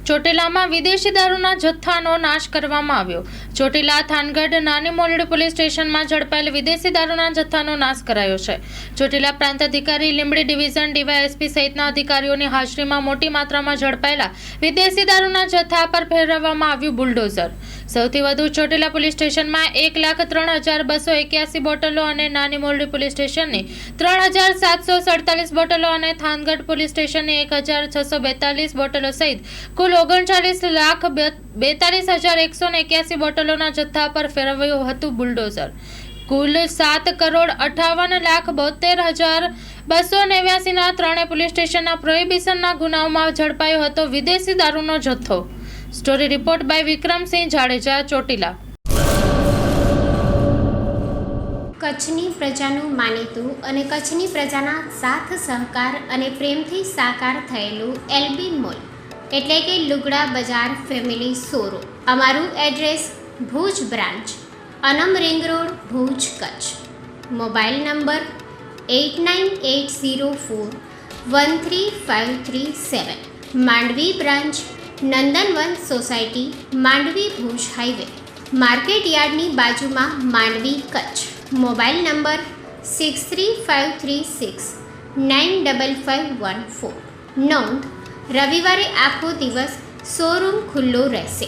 ચોટીલામાં વિદેશી દારૂના જથ્થાનો નાશ કરવામાં આવ્યો। ચોટીલા થાનગઢ નાની મોલડી પોલીસ સ્ટેશનમાં ઝડપાયેલ વિદેશી દારૂના જથ્થાનો નાશ કરાયો છે। ચોટીલા પ્રાંત અધિકારી લીંબડી ડિવિઝન ડીવાયએસપી સહિતના અધિકારીઓની હાજરીમાં મોટી માત્રામાં ઝડપાયેલા વિદેશી દારૂના જથ્થા પર ફેરવવામાં આવ્યું બુલડોઝર। સૌથી વધુ ચોટીલા પોલીસ સ્ટેશનમાં 1,03,281 બોટલો અને નાની મોલડી પોલીસ સ્ટેશનની 3,747 બોટલો અને થાનગઢ પોલીસ સ્ટેશનની 1,642 બોટલો સહિત કુલ 39,42,181 બોટલોના જથ્થા પર ફેરવાયું હતું બુલડોઝર। કુલ 7,58,72,289ના ત્રણેય પોલીસ સ્ટેશનના પ્રોહિબિશનના ગુનાઓમાં ઝડપાયો હતો વિદેશી દારૂનો જથ્થો। Story report by Vikramsinh Jadeja, Chotila. કચ્છની પ્રજાનું માનીતું અને કચ્છની પ્રજાના સાથ સહકાર અને પ્રેમથી સાકાર થયેલું એલબી મોલ એટલે કે લુગડા બજાર ફેમિલી શોરૂમ। અમારું address Bhuj branch, Anam ring road, Bhuj, Kutch. Mobile number 8980413537। Mandvi branch, Nandanvan society, Mandvi, Bhuj highway, market યાર્ડની બાજુમાં, માંડવી, કચ્છ। Mobile number 6353695514। નોંધ: રવિવારે આખો દિવસ શોરૂમ ખુલ્લો રહેશે।